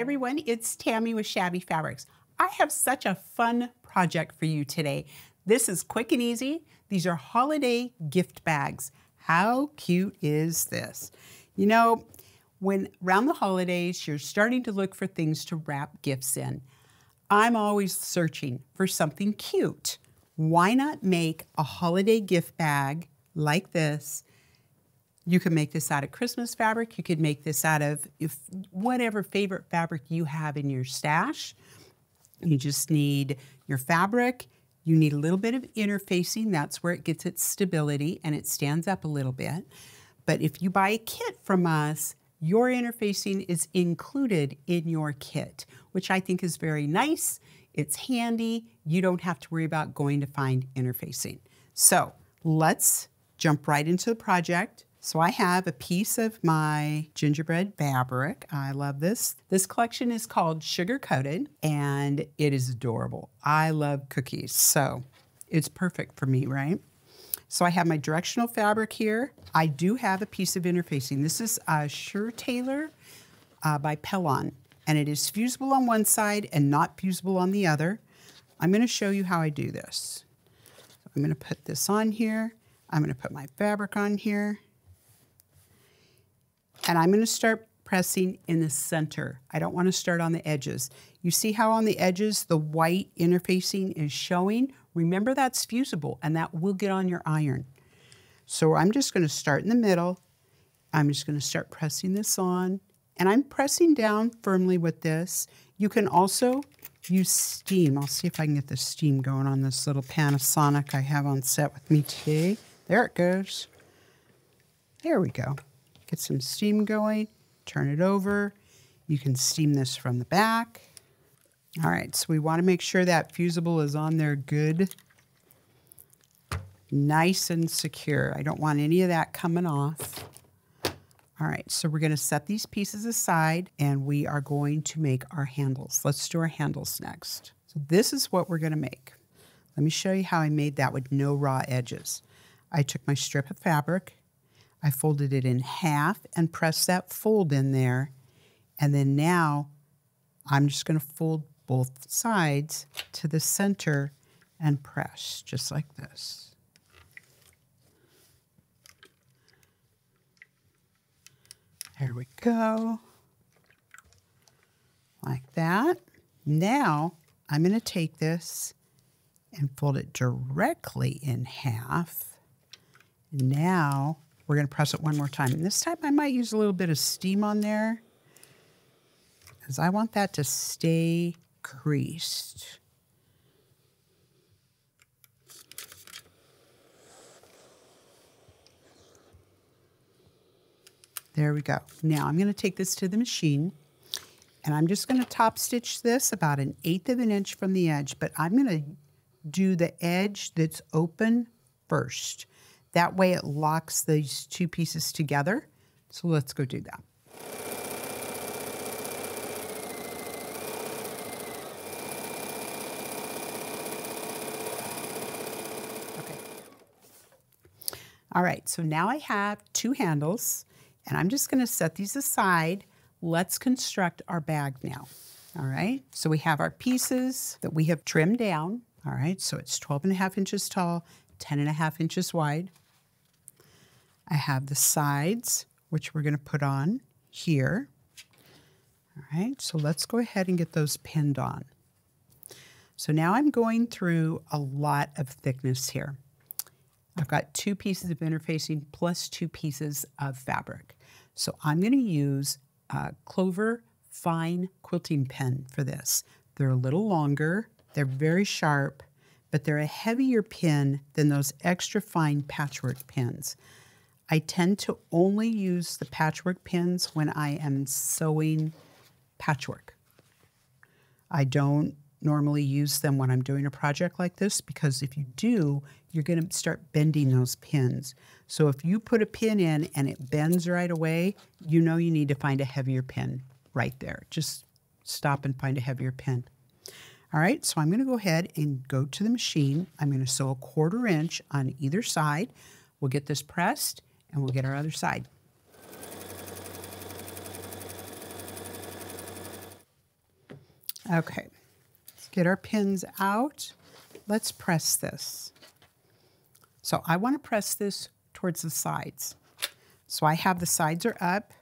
everyone, it's Tammy with Shabby Fabrics. I have such a fun project for you today. This is quick and easy. These are holiday gift bags. How cute is this? You know, when around the holidays, you're starting to look for things to wrap gifts in. I'm always searching for something cute. Why not make a holiday gift bag like this? You can make this out of Christmas fabric. You could make this out of whatever favorite fabric you have in your stash. You just need your fabric. You need a little bit of interfacing. That's where it gets its stability and it stands up a little bit. But if you buy a kit from us, your interfacing is included in your kit, which I think is very nice. It's handy. You don't have to worry about going to find interfacing. So let's jump right into the project. So I have a piece of my gingerbread fabric. I love this. This collection is called Sugar Coated, and it is adorable. I love cookies, so it's perfect for me, right? So I have my directional fabric here. I do have a piece of interfacing. This is a Sure Tailor by Pellon, and it is fusible on one side and not fusible on the other. I'm going to show you how I do this. So I'm going to put this on here. I'm going to put my fabric on here. And I'm going to start pressing in the center. I don't want to start on the edges. You see how on the edges the white interfacing is showing? Remember, that's fusible and that will get on your iron. So I'm just going to start in the middle. I'm just going to start pressing this on, and I'm pressing down firmly with this. You can also use steam. I'll see if I can get the steam going on this little Panasonic I have on set with me today. There it goes. There we go. Get some steam going, turn it over. You can steam this from the back. All right, so we want to make sure that fusible is on there good, nice and secure. I don't want any of that coming off. All right, so we're going to set these pieces aside and we are going to make our handles. Let's do our handles next. So this is what we're going to make. Let me show you how I made that with no raw edges. I took my strip of fabric, I folded it in half and pressed that fold in there. And then now I'm just going to fold both sides to the center and press just like this. There we go. Like that. Now I'm going to take this and fold it directly in half. Now we're going to press it one more time. And this time I might use a little bit of steam on there because I want that to stay creased. There we go. Now I'm going to take this to the machine and I'm just going to top stitch this about 1/8 of an inch from the edge, but I'm going to do the edge that's open first. That way it locks these two pieces together. So let's go do that. Okay. All right, so now I have two handles and I'm just going to set these aside. Let's construct our bag now. All right, so we have our pieces that we have trimmed down. All right, so it's 12.5 inches tall, 10.5 inches wide. I have the sides, which we're going to put on here. All right, so let's go ahead and get those pinned on. So now I'm going through a lot of thickness here. I've got 2 pieces of interfacing plus 2 pieces of fabric. So I'm going to use a Clover fine quilting pen for this. They're a little longer, they're very sharp, but they're a heavier pin than those extra fine patchwork pins. I tend to only use the patchwork pins when I am sewing patchwork. I don't normally use them when I'm doing a project like this because if you do, you're going to start bending those pins. So if you put a pin in and it bends right away, you know you need to find a heavier pin right there. Just stop and find a heavier pin. All right, so I'm going to go ahead and go to the machine. I'm going to sew 1/4 inch on either side. We'll get this pressed and we'll get our other side. Okay, let's get our pins out. Let's press this. So I want to press this towards the sides. So I have the sides are up.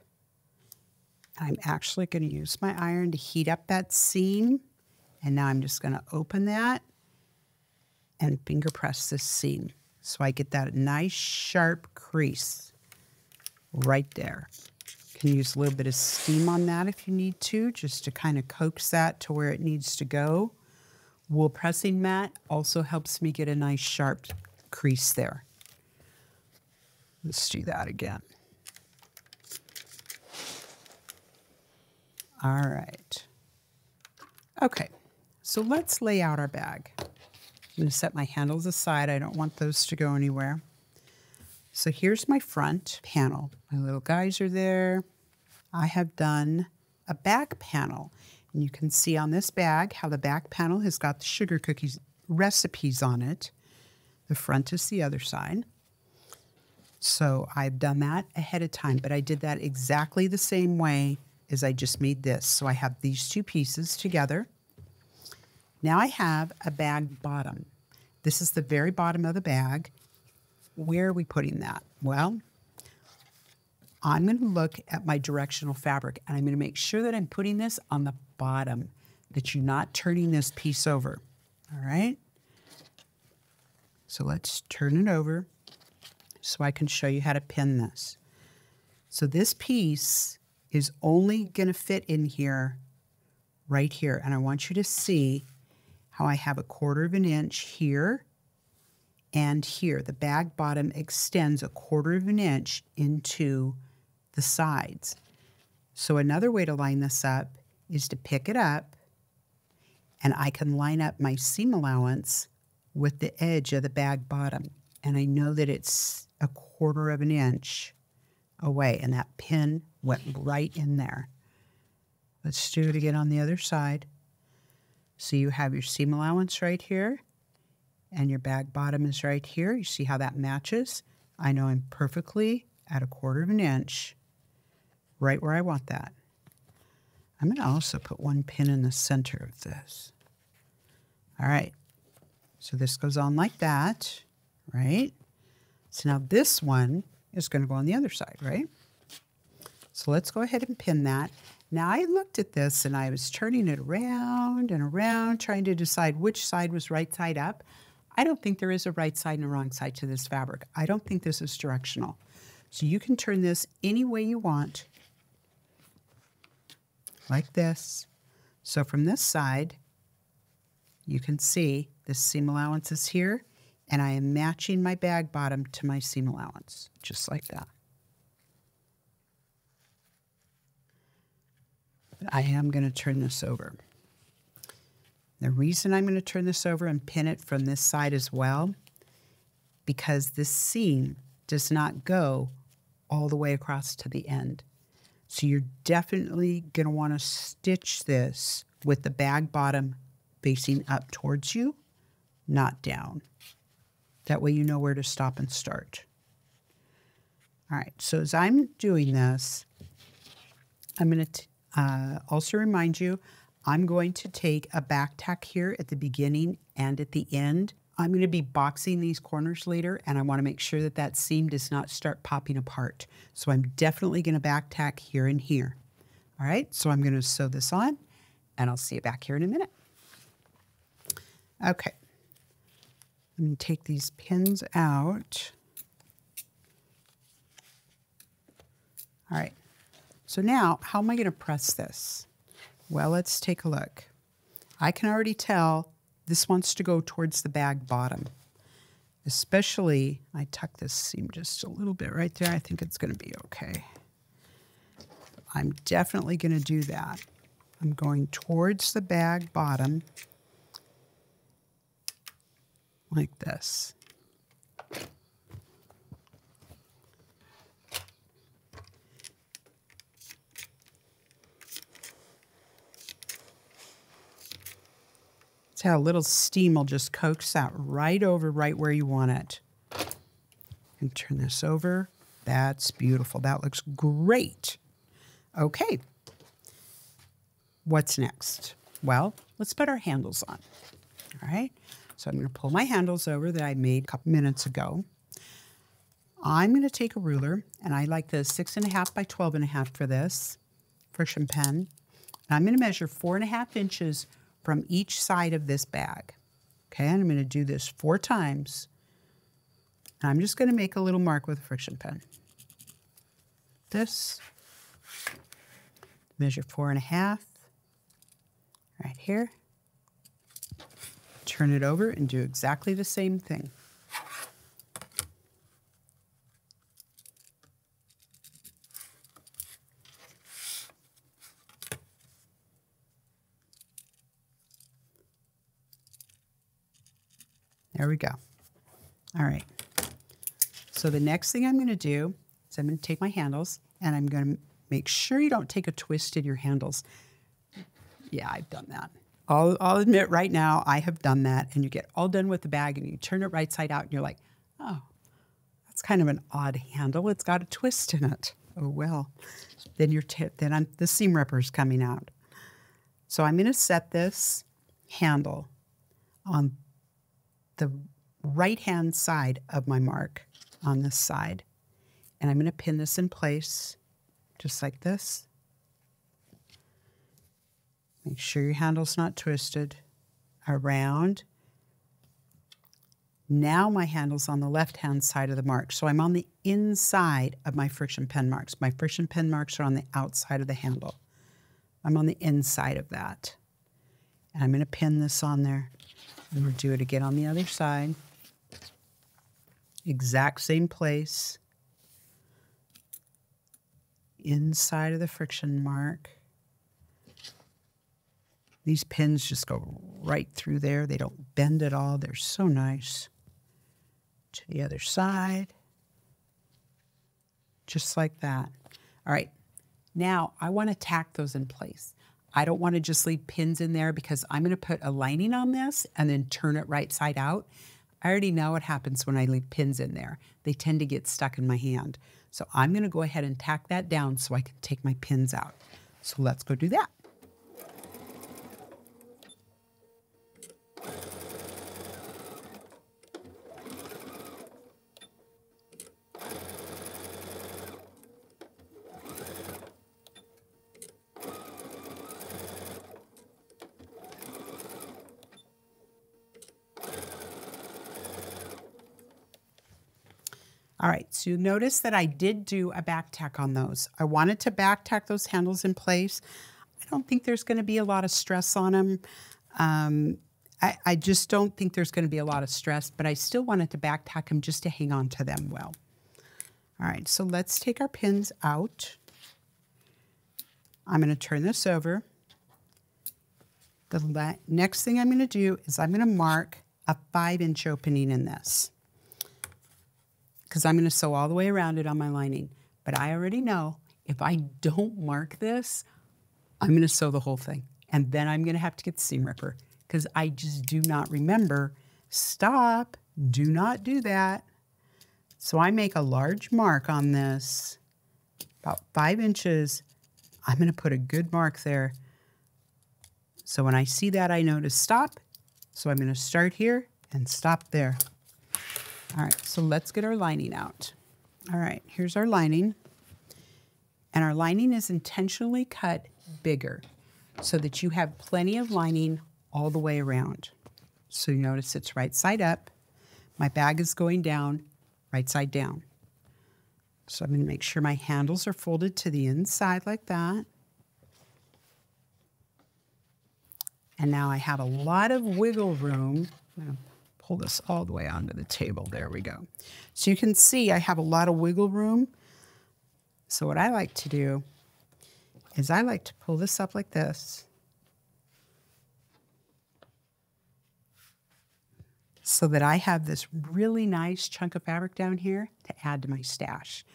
I'm actually going to use my iron to heat up that seam. And now I'm just going to open that and finger press this seam. So I get that nice sharp crease right there. You can use a little bit of steam on that if you need to, just to kind of coax that to where it needs to go. Wool pressing mat also helps me get a nice sharp crease there. Let's do that again. All right. Okay, so let's lay out our bag. I'm going to set my handles aside. I don't want those to go anywhere. So here's my front panel. My little guys are there. I have done a back panel. And you can see on this bag how the back panel has got the sugar cookies recipes on it. The front is the other side. So I've done that ahead of time, but I did that exactly the same way as I just made this. So I have these two pieces together. Now I have a bag bottom. This is the very bottom of the bag. Where are we putting that? Well, I'm going to look at my directional fabric, and I'm going to make sure that I'm putting this on the bottom, that you're not turning this piece over. All right? So let's turn it over so I can show you how to pin this. So this piece is only going to fit in here, right here. And I want you to see how I have a 1/4 of an inch here and here. The bag bottom extends a 1/4 of an inch into the sides. So another way to line this up is to pick it up, and I can line up my seam allowance with the edge of the bag bottom. And I know that it's a 1/4 of an inch away, and that pin went right in there. Let's do it again on the other side. So you have your seam allowance right here, and your bag bottom is right here. You see how that matches? I know I'm perfectly at a 1/4 of an inch, right where I want that. I'm going to also put one pin in the center of this. All right, so this goes on like that, right? So now this one is going to go on the other side, right? So let's go ahead and pin that. Now I looked at this and I was turning it around and around, trying to decide which side was right side up. I don't think there is a right side and a wrong side to this fabric. I don't think this is directional. So you can turn this any way you want, like this. So from this side, you can see the seam allowance is here, and I am matching my bag bottom to my seam allowance, just like that. But I am going to turn this over. The reason I'm going to turn this over and pin it from this side as well, because this seam does not go all the way across to the end. So you're definitely going to want to stitch this with the bag bottom facing up towards you, not down. That way you know where to stop and start. All right, so as I'm doing this, I'm going to also remind you, I'm going to take a back tack here at the beginning and at the end. I'm going to be boxing these corners later, and I want to make sure that that seam does not start popping apart. So I'm definitely going to back tack here and here. All right, so I'm going to sew this on, and I'll see you back here in a minute. Okay, I'm going to take these pins out. All right, so now how am I going to press this? Well, let's take a look. I can already tell this wants to go towards the bag bottom. Especially, I tuck this seam just a little bit right there. I think it's going to be okay. I'm definitely going to do that. I'm going towards the bag bottom like this. That's how a little steam will just coax out right over right where you want it. And turn this over. That's beautiful. That looks great. Okay. What's next? Well, let's put our handles on. All right, so I'm going to pull my handles over that I made a couple minutes ago. I'm going to take a ruler, and I like the 6.5 by 12.5 for this friction pen. And I'm going to measure 4.5 inches from each side of this bag. Okay, and I'm going to do this 4 times. And I'm just going to make a little mark with a friction pen. This, measure 4.5 right here. Turn it over and do exactly the same thing. There we go. All right. So the next thing I'm going to do is I'm going to take my handles and I'm going to make sure you don't take a twist in your handles. Yeah, I've done that. I'll admit right now I have done that, and you get all done with the bag and you turn it right side out and you're like, oh, that's kind of an odd handle. It's got a twist in it. Oh, well, then the seam ripper is coming out. So I'm going to set this handle on the right-hand side of my mark on this side. And I'm going to pin this in place just like this. Make sure your handle's not twisted. Around. Now my handle's on the left-hand side of the mark. So I'm on the inside of my friction pen marks. My friction pen marks are on the outside of the handle. I'm on the inside of that. And I'm going to pin this on there. And we'll do it again on the other side. Exact same place. Inside of the friction mark. These pins just go right through there. They don't bend at all. They're so nice. To the other side. Just like that. All right. Now I want to tack those in place. I don't want to just leave pins in there because I'm going to put a lining on this and then turn it right side out. I already know what happens when I leave pins in there. They tend to get stuck in my hand. So I'm going to go ahead and tack that down so I can take my pins out. So let's go do that. All right, so you notice that I did do a back tack on those. I wanted to back tack those handles in place. I don't think there's going to be a lot of stress on them. I just don't think there's going to be a lot of stress, but I still wanted to back tack them just to hang on to them well. All right, so let's take our pins out. I'm going to turn this over. The next thing I'm going to do is I'm going to mark a 5-inch opening in this, because I'm going to sew all the way around it on my lining. But I already know if I don't mark this, I'm going to sew the whole thing. And then I'm going to have to get the seam ripper because I just do not remember. Stop. Do not do that. So I make a large mark on this, about 5 inches. I'm going to put a good mark there. So when I see that, I know to stop. So I'm going to start here and stop there. All right, so let's get our lining out. All right, here's our lining. And our lining is intentionally cut bigger so that you have plenty of lining all the way around. So you notice it's right side up. My bag is going down, right side down. So I'm going to make sure my handles are folded to the inside like that. And now I have a lot of wiggle room. I'm going to pull this all the way onto the table. There we go. So you can see I have a lot of wiggle room. So what I like to do is I like to pull this up like this. So that I have this really nice chunk of fabric down here to add to my stash.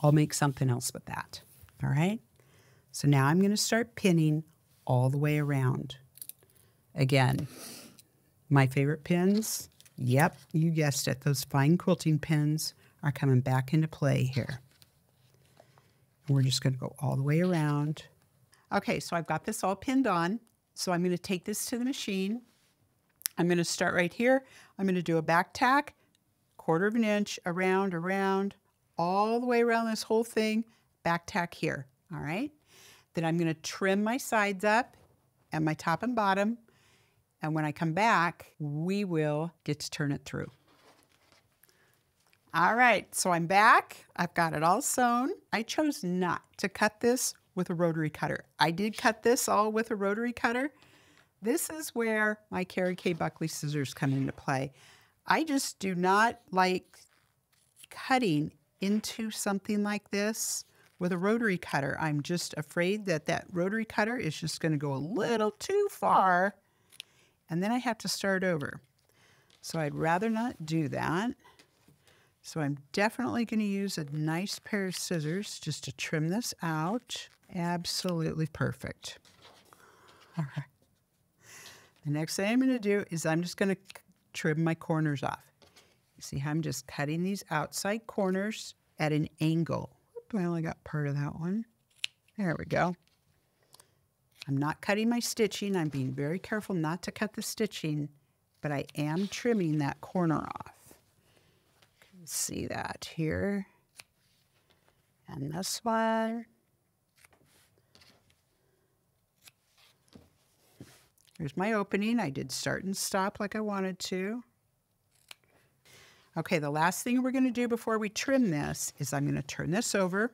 I'll make something else with that. All right. So now I'm going to start pinning all the way around. Again, my favorite pins, yep, you guessed it, those fine quilting pins are coming back into play here. And we're just going to go all the way around. Okay, so I've got this all pinned on, So I'm going to take this to the machine. I'm going to start right here. I'm going to do a back tack, 1/4 of an inch around, all the way around this whole thing, back tack here, all right? Then I'm going to trim my sides up and my top and bottom. And when I come back, we will get to turn it through. All right, so I'm back. I've got it all sewn. I chose not to cut this with a rotary cutter. I did cut this all with a rotary cutter. This is where my Carrie K. Buckley scissors come into play. I just do not like cutting into something like this with a rotary cutter. I'm just afraid that that rotary cutter is just going to go a little too far, and then I have to start over. So I'd rather not do that. So I'm definitely going to use a nice pair of scissors just to trim this out. Absolutely perfect. All right. The next thing I'm going to do is I'm just going to trim my corners off. You see how I'm just cutting these outside corners at an angle. I only got part of that one. There we go. I'm not cutting my stitching. I'm being very careful not to cut the stitching, but I am trimming that corner off. You can see that here. And this one. Here's my opening. I did start and stop like I wanted to. Okay, the last thing we're going to do before we trim this is I'm going to turn this over,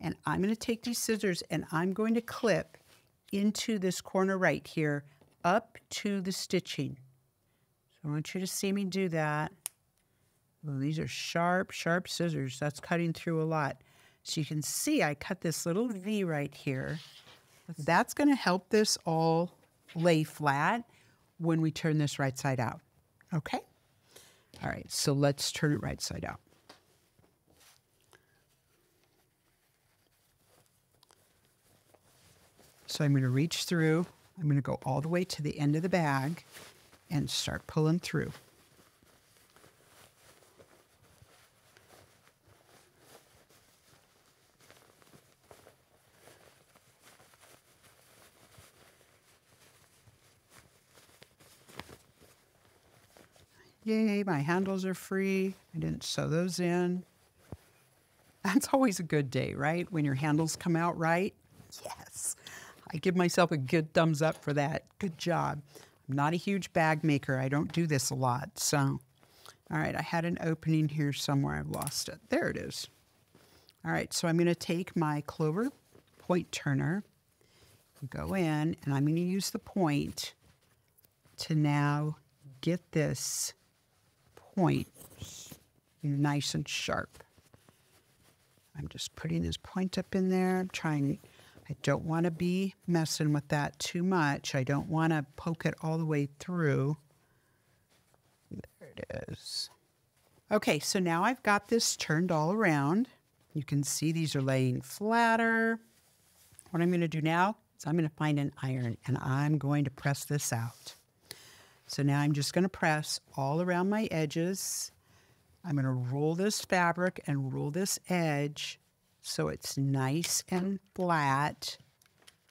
and I'm going to take these scissors and I'm going to clip into this corner right here up to the stitching. So I want you to see me do that. Well, these are sharp, sharp scissors. That's cutting through a lot. So you can see I cut this little V right here. That's going to help this all lay flat when we turn this right side out. Okay? All right, so let's turn it right side out. So I'm going to reach through. I'm going to go all the way to the end of the bag and start pulling through. Yay, my handles are free. I didn't sew those in. That's always a good day, right? When your handles come out right. Yes. I give myself a good thumbs up for that. Good job. I'm not a huge bag maker. I don't do this a lot. So, all right, I had an opening here somewhere. I've lost it. There it is. All right, so I'm going to take my clover point turner, go in, and I'm going to use the point to now get this point nice and sharp. I'm just putting this point up in there. I don't want to be messing with that too much. I don't want to poke it all the way through. There it is. Okay, so now I've got this turned all around. You can see these are laying flatter. What I'm going to do now is I'm going to find an iron, and I'm going to press this out. So now I'm just going to press all around my edges. I'm going to roll this fabric and roll this edge so it's nice and flat,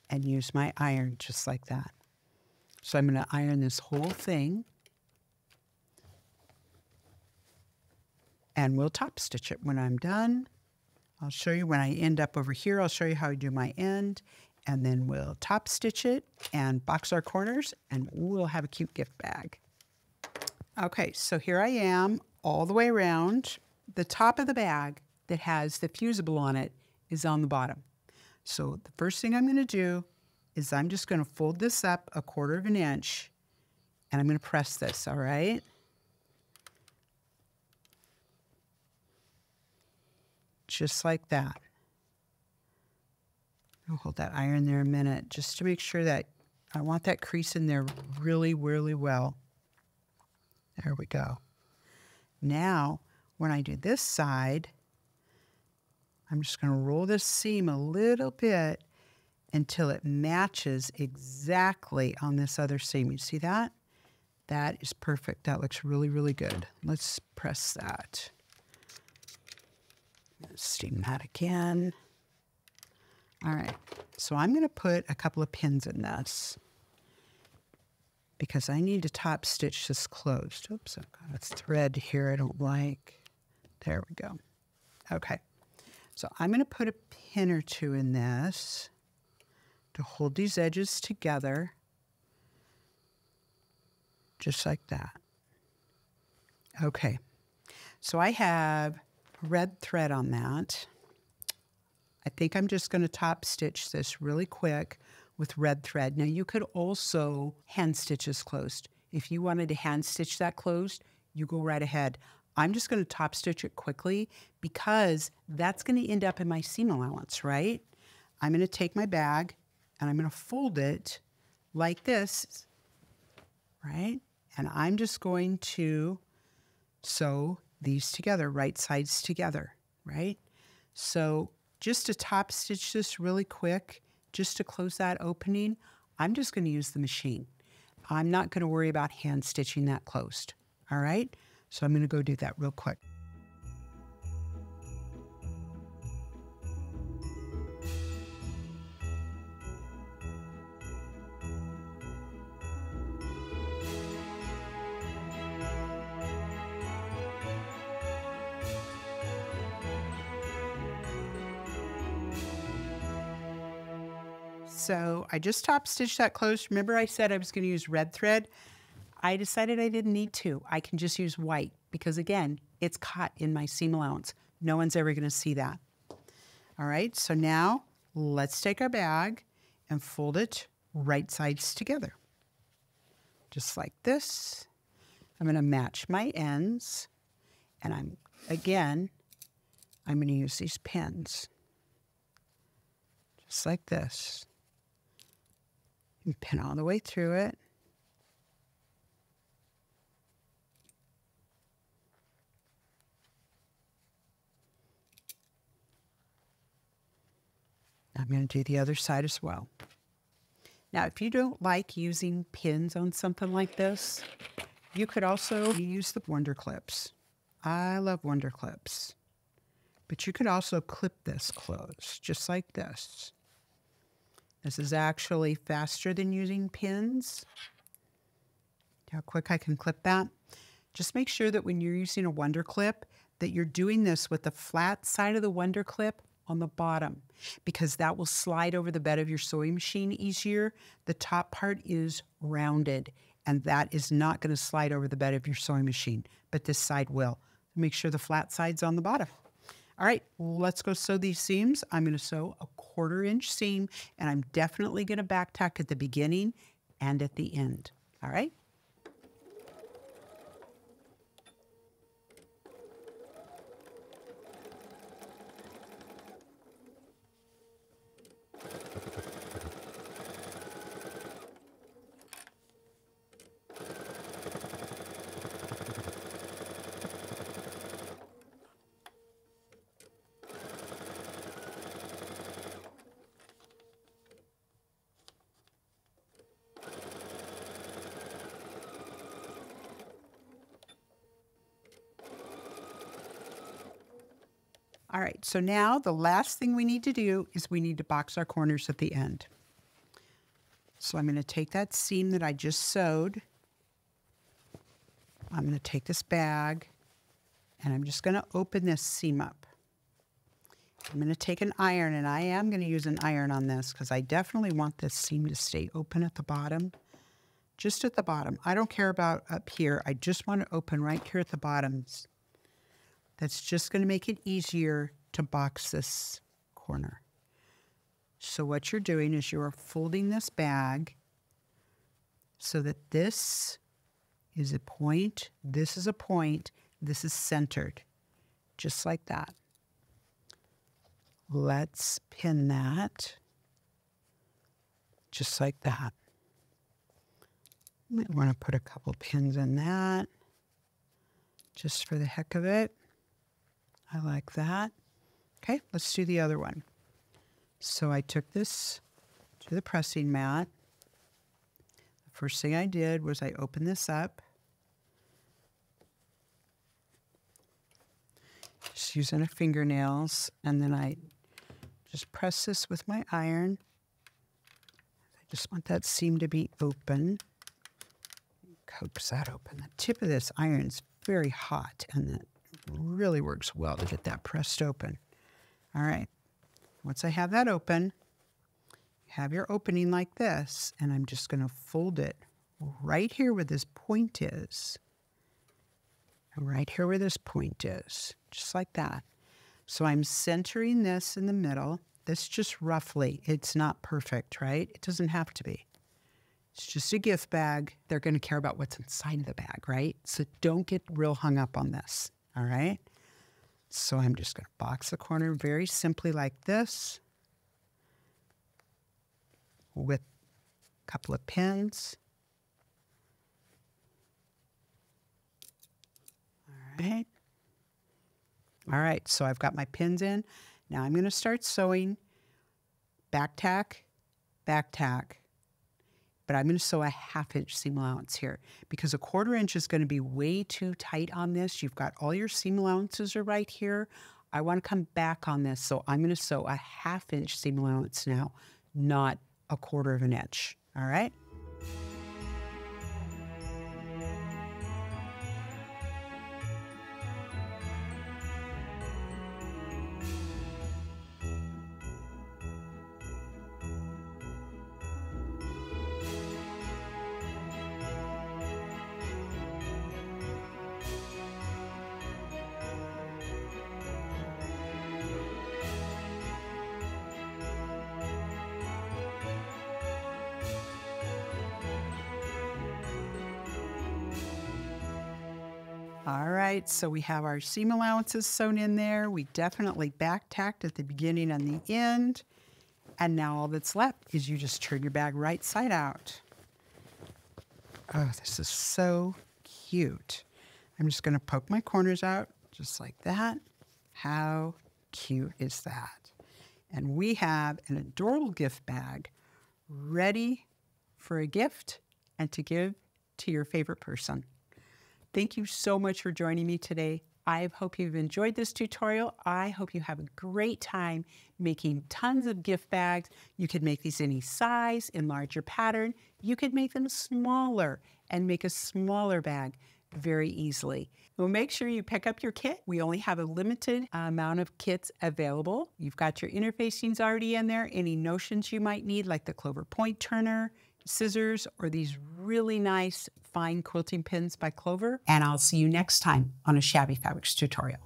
and use my iron just like that. So I'm going to iron this whole thing, and we'll top stitch it when I'm done. I'll show you when I end up over here. I'll show you how I do my end, and then we'll top stitch it and box our corners, and we'll have a cute gift bag. Okay, so here I am all the way around. The top of the bag that has the fusible on it is on the bottom. So the first thing I'm going to do is I'm just going to fold this up 1/4 of an inch, and I'm going to press this, all right? Just like that. I'll hold that iron there a minute just to make sure that I want that crease in there really, really well. There we go. Now, when I do this side, I'm just going to roll this seam a little bit until it matches exactly on this other seam. You see that? That is perfect. That looks really, really good. Let's press that. Steam that again. All right, so I'm going to put a couple of pins in this. because I need to top stitch this closed. Oops, I've got a thread here I don't like. There we go. Okay, so I'm going to put a pin or two in this to hold these edges together, just like that. Okay, so I have red thread on that. I think I'm just going to top stitch this really quick with red thread. Now you could also hand stitch this closed. If you wanted to hand stitch that closed, you go right ahead. I'm just going to top stitch it quickly because that's going to end up in my seam allowance, right? I'm going to take my bag and I'm going to fold it like this, right? And I'm just going to sew these together, right sides together, right? So just to top stitch this really quick, just to close that opening, I'm just going to use the machine. I'm not going to worry about hand stitching that closed, all right? So I'm going to go do that real quick. So I just top stitched that closed. Remember I said I was going to use red thread? I decided I didn't need to. I can just use white because again, it's caught in my seam allowance. No one's ever going to see that. All right, so now let's take our bag and fold it right sides together. Just like this. I'm going to match my ends and I'm going to use these pins. Just like this. And pin all the way through it. I'm going to do the other side as well. Now, if you don't like using pins on something like this, you could also use the Wonder Clips. I love Wonder Clips. But you could also clip this closed, just like this. This is actually faster than using pins. How quick I can clip that. Just make sure that when you're using a Wonder Clip, that you're doing this with the flat side of the Wonder Clip on the bottom, because that will slide over the bed of your sewing machine easier. The top part is rounded, and that is not going to slide over the bed of your sewing machine, but this side will. Make sure the flat side's on the bottom. All right, let's go sew these seams. I'm going to sew a 1/4 inch seam, and I'm definitely going to back tack at the beginning and at the end. All right? All right, so now the last thing we need to do is we need to box our corners at the end. So I'm going to take that seam that I just sewed. I'm going to take this bag and I'm just going to open this seam up. I'm going to take an iron, and I am going to use an iron on this because I definitely want this seam to stay open at the bottom. Just at the bottom. I don't care about up here. I just want it open right here at the bottoms. That's just going to make it easier to box this corner. So what you're doing is you're folding this bag so that this is a point, this is a point, this is centered, just like that. Let's pin that, just like that. Might want to put a couple pins in that, just for the heck of it. I like that. Okay, let's do the other one. So I took this to the pressing mat. The first thing I did was I opened this up. Just using a fingernails, and then I just press this with my iron. I just want that seam to be open. hooks that open. The tip of this iron is very hot, and that really works well to get that pressed open. All right, once I have that open, you have your opening like this, and I'm just going to fold it right here where this point is. Right here where this point is, just like that. So I'm centering this in the middle. This just roughly, it's not perfect, right? It doesn't have to be. It's just a gift bag. They're going to care about what's inside of the bag, right? So don't get real hung up on this, all right? So I'm just going to box the corner very simply like this with a couple of pins. Right. All right, so I've got my pins in. Now I'm going to start sewing back tack, but I'm going to sew a 1/2 inch seam allowance here because a 1/4 inch is going to be way too tight on this. You've got all your seam allowances are right here. I want to come back on this, so I'm going to sew a 1/2 inch seam allowance now, not a 1/4 inch. All right. All right, so we have our seam allowances sewn in there. We definitely back tacked at the beginning and the end. And now all that's left is you just turn your bag right side out. Oh, this is so cute. I'm just going to poke my corners out just like that. How cute is that? And we have an adorable gift bag ready for a gift and to give to your favorite person. Thank you so much for joining me today. I hope you've enjoyed this tutorial. I hope you have a great time making tons of gift bags. You could make these any size, enlarge your pattern. You could make them smaller and make a smaller bag very easily. Well, make sure you pick up your kit. We only have a limited amount of kits available. You've got your interfacings already in there. Any notions you might need, like the clover point turner, scissors, or these really nice fine quilting pins by Clover. And I'll see you next time on a Shabby Fabrics tutorial.